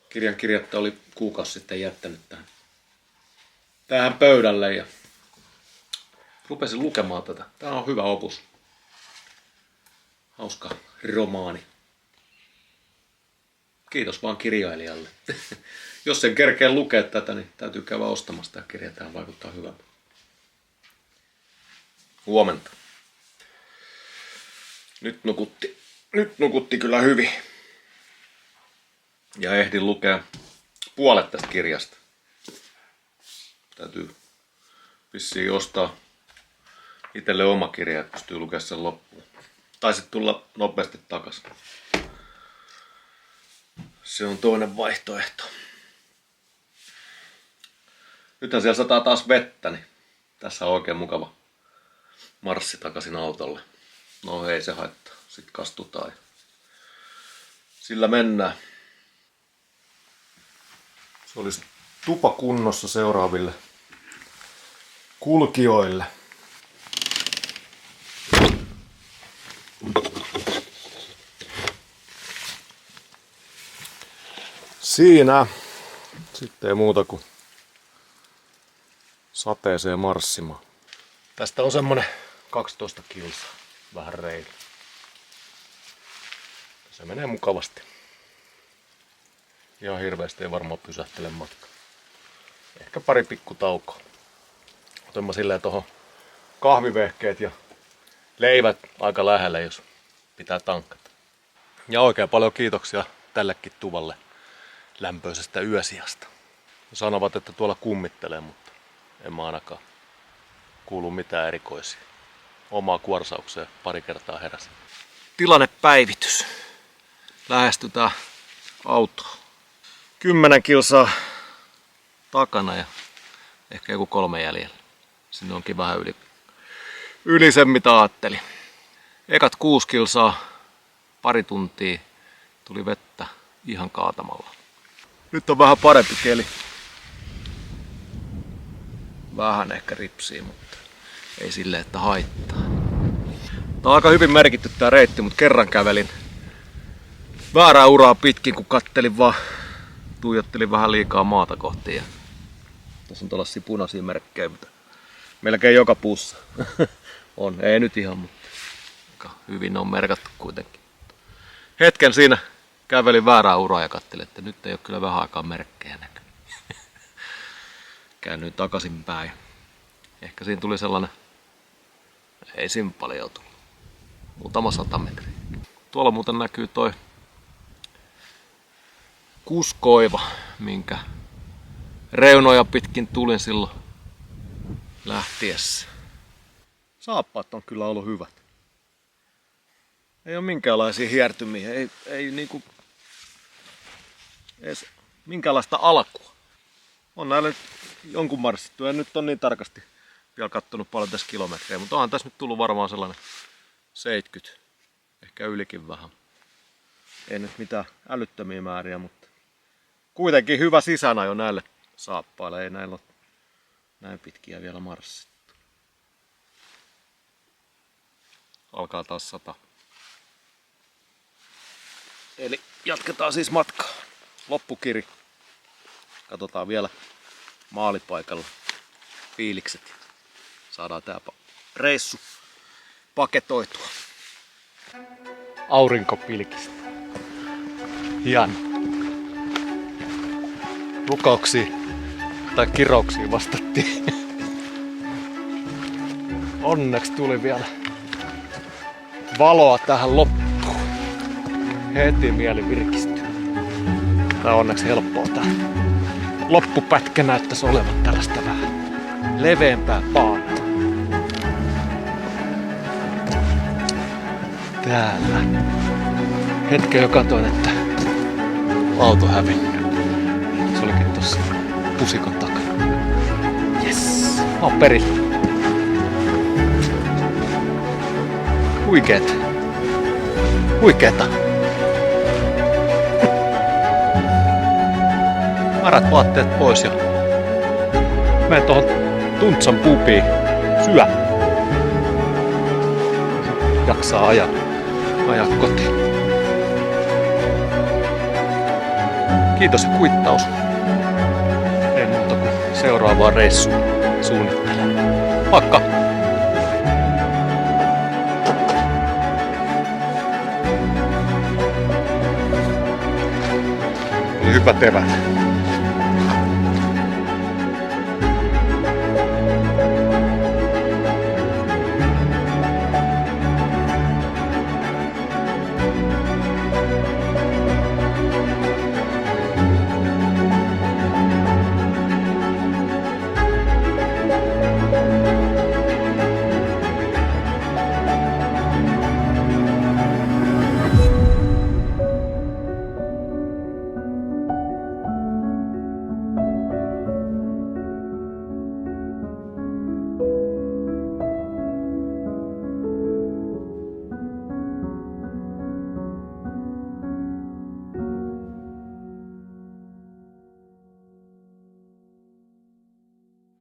Kirjan kirjoittaja oli kuukausi sitten jättänyt tähän pöydälle ja rupesin lukemaan tätä. Tämä on hyvä opus. Hauska romaani. Kiitos vaan kirjailijalle. Jos en kerkeä lukea tätä, niin täytyy käydä ostamassa tämä kirja. Tämä vaikuttaa hyvältä. Huomenta. Nyt nukutti kyllä hyvin. Ja ehdin lukea puolet tästä kirjasta. Täytyy vissiin ostaa itselle oma kirja, että pystyy lukemaan sen loppuun. Tai sitten tulla nopeasti takaisin. Se on toinen vaihtoehto. Nythän siellä sataa taas vettä, niin tässä on oikein mukava marssi takaisin autolle. No ei se haittaa. Sitten kastutaan ja sillä mennään. Se olisi tupa kunnossa seuraaville kulkijoille. Siinä sitten ei muuta kuin sateeseen marssimaan. Tästä on semmonen 12 kilsaa, vähän reilu. Se menee mukavasti. Ihan hirveästi ei varmaan pysähtele matka. Ehkä pari pikku taukoa. Otan mä silleen tohon kahvivehkeet ja leivät aika lähelle, jos pitää tankata. Ja oikein paljon kiitoksia tällekin tuvalle lämpöisestä yösijasta. Sanovat, että tuolla kummittelee, mutta en mä ainakaan kuulu mitään erikoisia. Omaa kuorsaukseen pari kertaa heräsin. Tilannepäivitys. Lähestytään autoa. 10 kilsaa takana ja ehkä joku 3 jäljellä. Sinne onkin vähän yli sen mitä ajattelin. Ekat 6 kilsaa, pari tuntia tuli vettä ihan kaatamalla. Nyt on vähän parempi keli. Vähän ehkä ripsii, mutta ei silleen, että haittaa. Tää on aika hyvin merkitty tää reitti, mutta kerran kävelin väärää uraa pitkin, kun kattelin vaan, tuijottelin vähän liikaa maata kohti. Ja tässä on tällaisia punaisia merkkejä, mutta melkein joka puussa on. Ei nyt ihan, mutta aika hyvin on merkattu kuitenkin. Hetken siinä kävelin väärää uraa ja katselin, että nyt ei ole kyllä vähän aikaa merkkejä näkyy. Käännyin takaisinpäin. Ehkä siinä tuli sellainen, ei siinä paljon tullut, muutama 100 metriä. Tuolla muuten näkyy toi kuskoiva, minkä reunoja pitkin tulin silloin lähtiessä. Saappaat on kyllä ollut hyvät. Ei ole minkäänlaisia hiertymiä, ei niinku edes minkäänlaista alkua. On näille jonkun marssittu, en nyt on niin tarkasti vielä kattonut paljon tässä kilometrejä, mutta onhan tässä nyt tullut varmaan sellainen 70, ehkä ylikin vähän. Ei nyt mitään älyttömiä määriä, mutta Kuitenkin hyvä sisäänajo näille saappaille. Ei näillä ole näin pitkiä vielä marssittu. Alkaa taas 100. Eli jatketaan siis matkaa. Loppukiri. Katsotaan vielä maalipaikalla fiilikset. Saadaan tää reissu paketoitua. Aurinko pilkistä. Hieno. Lukauksiin tai kirouksiin vastattiin. Onneksi tuli vielä valoa tähän loppuun. Heti mieli virkistyy. Tää on onneksi helppoa tää. Loppupätkä näyttäisi olevan tällaista vähän leveämpää paanaa. Täällä. Hetken jo katoin, että auto hävinnyt. Se olikin tossa pusikon takana. Yes! Mä oon perillä. Huikeeta. Huikeeta. Märät vaatteet pois ja menen tohon Tuntsan pubiin syö. Jaksaa ajaa kotiin. Kiitos ja kuittaus. Ei muuta kuin seuraavaa reissua suunnittelen. Moikka! Oli hyvät evät.